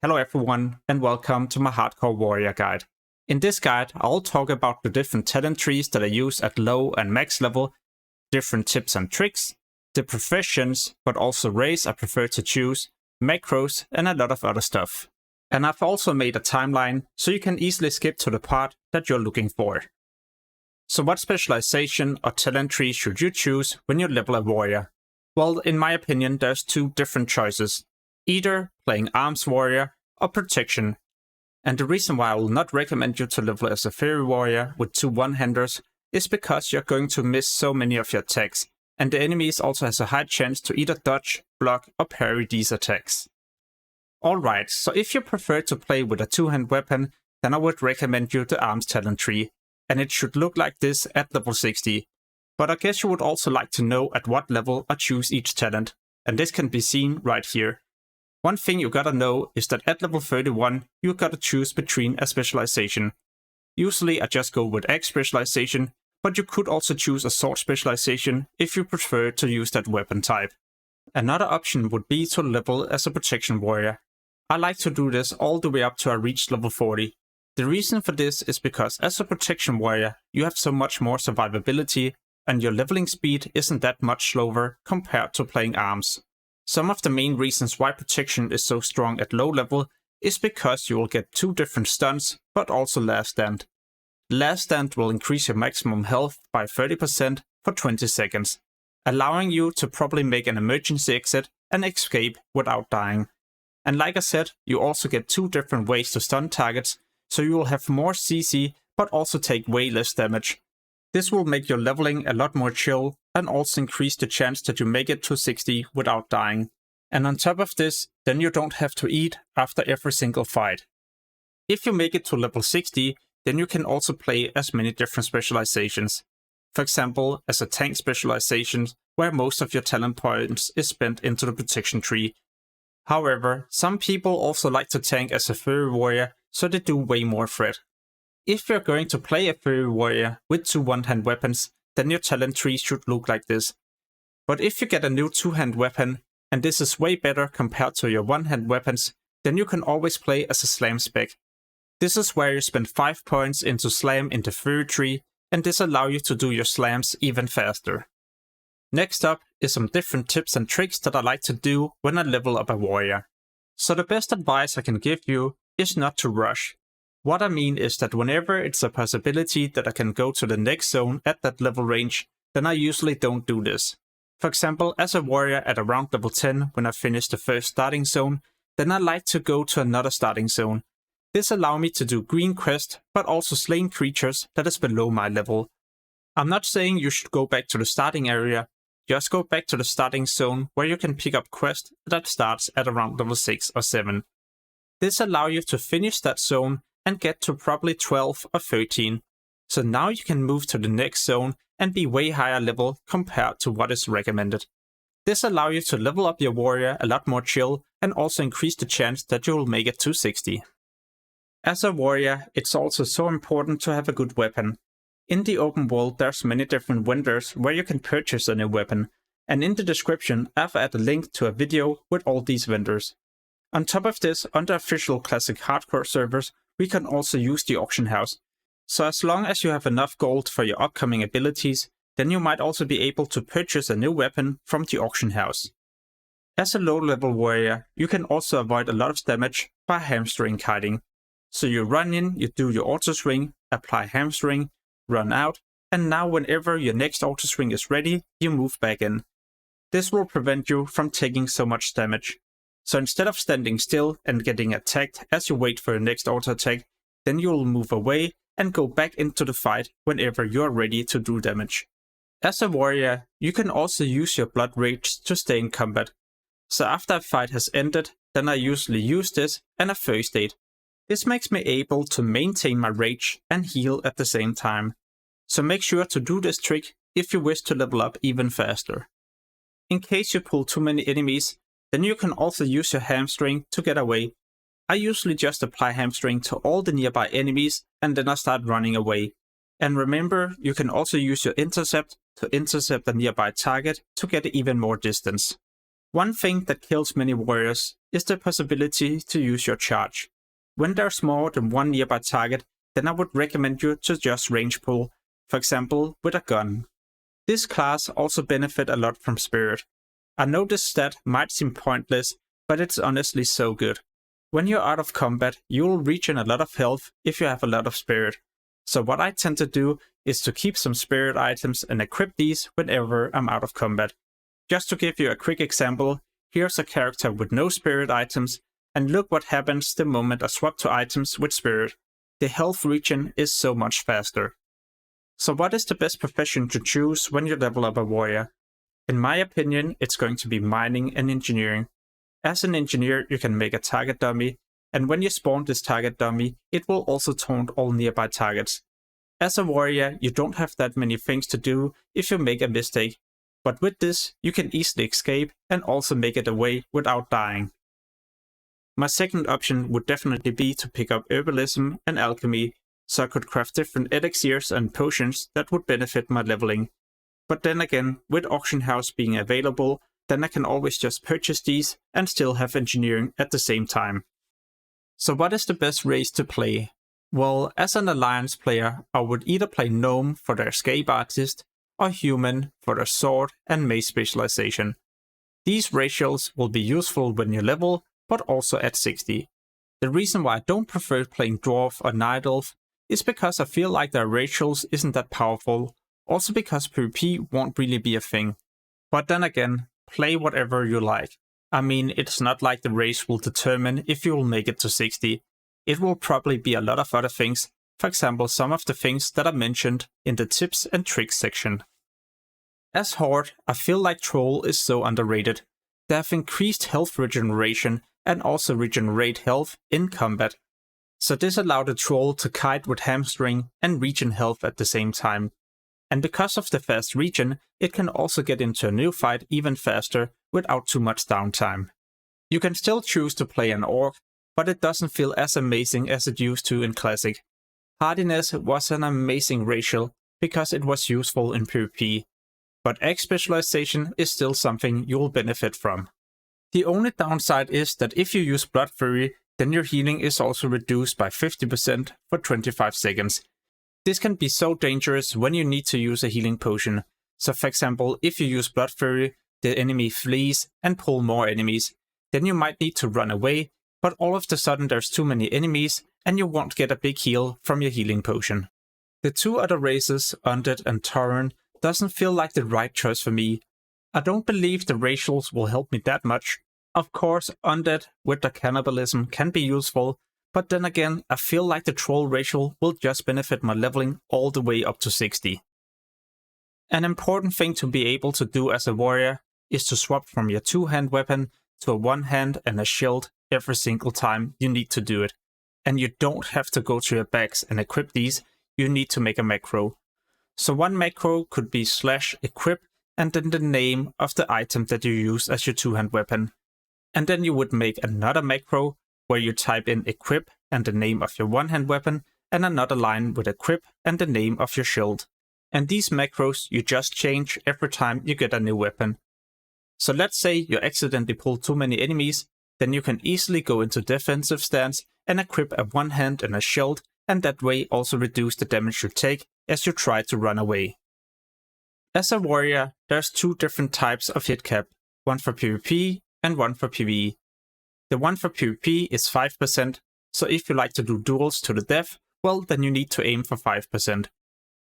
Hello everyone, and welcome to my Hardcore Warrior guide. In this guide, I'll talk about the different talent trees that I use at low and max level, different tips and tricks, the professions, but also race I prefer to choose, macros, and a lot of other stuff. And I've also made a timeline, so you can easily skip to the part that you're looking for. So what specialization or talent tree should you choose when you level a warrior? Well, in my opinion, there's two different choices. Either playing Arms Warrior or Protection. And the reason why I will not recommend you to level as a Fairy Warrior with two one-handers is because you're going to miss so many of your attacks, and the enemies also has a high chance to either dodge, block or parry these attacks. Alright, so if you prefer to play with a two-hand weapon, then I would recommend you the Arms talent tree, and it should look like this at level 60. But I guess you would also like to know at what level I choose each talent, and this can be seen right here. One thing you gotta know is that at level 31, you gotta choose between a specialization. Usually I just go with Axe specialization, but you could also choose a sword specialization if you prefer to use that weapon type. Another option would be to level as a protection warrior. I like to do this all the way up to I reach level 40. The reason for this is because as a protection warrior, you have so much more survivability, and your leveling speed isn't that much slower compared to playing arms. Some of the main reasons why protection is so strong at low level is because you will get two different stuns, but also last stand. Last stand will increase your maximum health by 30% for 20 seconds, allowing you to probably make an emergency exit and escape without dying. And like I said, you also get two different ways to stun targets, so you will have more CC but also take way less damage. This will make your leveling a lot more chill and also increase the chance that you make it to 60 without dying. And on top of this, then you don't have to eat after every single fight. If you make it to level 60, then you can also play as many different specializations. For example, as a tank specialization, where most of your talent points is spent into the protection tree. However, some people also like to tank as a fairy warrior, so they do way more threat. If you're going to play a fairy warrior with two one-hand weapons, then your talent tree should look like this. But if you get a new two-hand weapon, and this is way better compared to your one-hand weapons, then you can always play as a slam spec. This is where you spend 5 points into slam in the fairy tree, and this allows you to do your slams even faster. Next up is some different tips and tricks that I like to do when I level up a warrior. So the best advice I can give you is not to rush. What I mean is that whenever it's a possibility that I can go to the next zone at that level range, then I usually don't do this. For example, as a warrior at around level 10 when I finish the first starting zone, then I like to go to another starting zone. This allows me to do green quest, but also slaying creatures that is below my level. I'm not saying you should go back to the starting area, just go back to the starting zone where you can pick up quest that starts at around level 6 or 7. This allows you to finish that zone and get to probably 12 or 13. So now you can move to the next zone and be way higher level compared to what is recommended. This allows you to level up your warrior a lot more chill and also increase the chance that you will make it to 60. As a warrior, it's also so important to have a good weapon. In the open world, there's many different vendors where you can purchase a new weapon, and in the description I've added a link to a video with all these vendors. On top of this, on the official classic hardcore servers, we can also use the auction house. So as long as you have enough gold for your upcoming abilities, then you might also be able to purchase a new weapon from the auction house. As a low level warrior, you can also avoid a lot of damage by hamstring kiting. So you run in, you do your auto swing, apply hamstring, run out, and now whenever your next auto swing is ready, you move back in. This will prevent you from taking so much damage. So instead of standing still and getting attacked as you wait for your next auto attack, then you will move away and go back into the fight whenever you are ready to do damage. As a warrior, you can also use your blood rage to stay in combat. So after a fight has ended, then I usually use this and a first aid. This makes me able to maintain my rage and heal at the same time. So make sure to do this trick if you wish to level up even faster. In case you pull too many enemies, then you can also use your hamstring to get away. I usually just apply hamstring to all the nearby enemies and then I start running away. And remember, you can also use your intercept to intercept a nearby target to get even more distance. One thing that kills many warriors is the possibility to use your charge. When there's more than one nearby target, then I would recommend you to just range pull, for example with a gun. This class also benefits a lot from Spirit. I know this stat might seem pointless, but it's honestly so good. When you're out of combat, you will regen a lot of health if you have a lot of Spirit. So what I tend to do is to keep some Spirit items and equip these whenever I'm out of combat. Just to give you a quick example, here's a character with no Spirit items, and look what happens the moment I swap to items with Spirit. The health regen is so much faster. So what is the best profession to choose when you level up a warrior? In my opinion, it's going to be mining and engineering. As an engineer, you can make a target dummy, and when you spawn this target dummy, it will also taunt all nearby targets. As a warrior, you don't have that many things to do if you make a mistake, but with this, you can easily escape and also make it away without dying. My second option would definitely be to pick up herbalism and alchemy, so I could craft different elixirs and potions that would benefit my leveling. But then again, with auction house being available, then I can always just purchase these and still have engineering at the same time. So what is the best race to play? Well, as an alliance player, I would either play gnome for their escape artist, or human for their sword and mace specialization. These ratios will be useful when you level, but also at 60. The reason why I don't prefer playing dwarf or night elf is because I feel like their ratios isn't that powerful, also because PvP won't really be a thing. But then again, play whatever you like. I mean, it's not like the race will determine if you will make it to 60. It will probably be a lot of other things, for example some of the things that I mentioned in the tips and tricks section. As Horde, I feel like Troll is so underrated. They have increased health regeneration and also regenerate health in combat. So this allowed the Troll to kite with hamstring and regen health at the same time. And because of the fast regen, it can also get into a new fight even faster without too much downtime. You can still choose to play an Orc, but it doesn't feel as amazing as it used to in Classic. Hardiness was an amazing racial because it was useful in PvP, but X specialization is still something you will benefit from. The only downside is that if you use Blood Fury, then your healing is also reduced by 50% for 25 seconds. This can be so dangerous when you need to use a healing potion. So for example, if you use Blood Fury, the enemy flees and pull more enemies. Then you might need to run away, but all of a sudden there's too many enemies and you won't get a big heal from your healing potion. The two other races, Undead and Tauren, doesn't feel like the right choice for me. I don't believe the racials will help me that much. Of course, Undead with the cannibalism can be useful, but then again, I feel like the Troll racial will just benefit my leveling all the way up to 60. An important thing to be able to do as a warrior is to swap from your two-hand weapon to a one-hand and a shield every single time you need to do it. And you don't have to go to your bags and equip these, you need to make a macro. So one macro could be /equip and then the name of the item that you use as your two-hand weapon. And then you would make another macro where you type in equip and the name of your one-hand weapon and another line with equip and the name of your shield. And these macros you just change every time you get a new weapon. So let's say you accidentally pull too many enemies, then you can easily go into defensive stance and equip a one-hand and a shield, and that way also reduce the damage you take as you try to run away. As a warrior, there's two different types of hit cap, one for PvP and one for PvE. The one for PvP is 5%, so if you like to do duels to the death, well then you need to aim for 5%.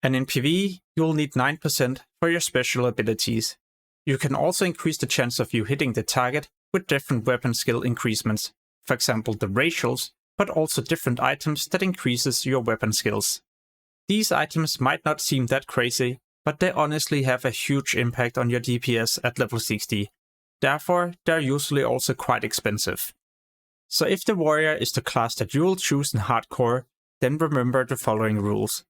And in PvE, you'll need 9% for your special abilities. You can also increase the chance of you hitting the target with different weapon skill increasements, for example the racials, but also different items that increases your weapon skills. These items might not seem that crazy, but they honestly have a huge impact on your DPS at level 60. Therefore, they're usually also quite expensive. So if the warrior is the class that you will choose in hardcore, then remember the following rules.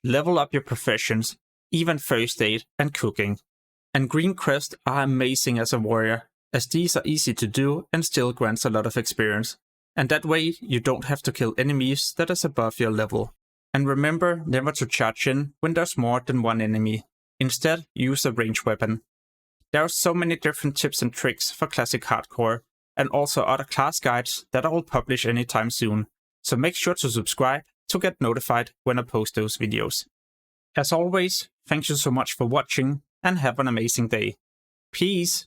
Level up your professions, even first aid and cooking. And green crest are amazing as a warrior, as these are easy to do and still grants a lot of experience. And that way you don't have to kill enemies that is above your level. And remember never to charge in when there's more than one enemy. Instead, use a ranged weapon. There are so many different tips and tricks for classic hardcore, and also other class guides that I will publish anytime soon, so make sure to subscribe to get notified when I post those videos. As always, thank you so much for watching and have an amazing day. Peace!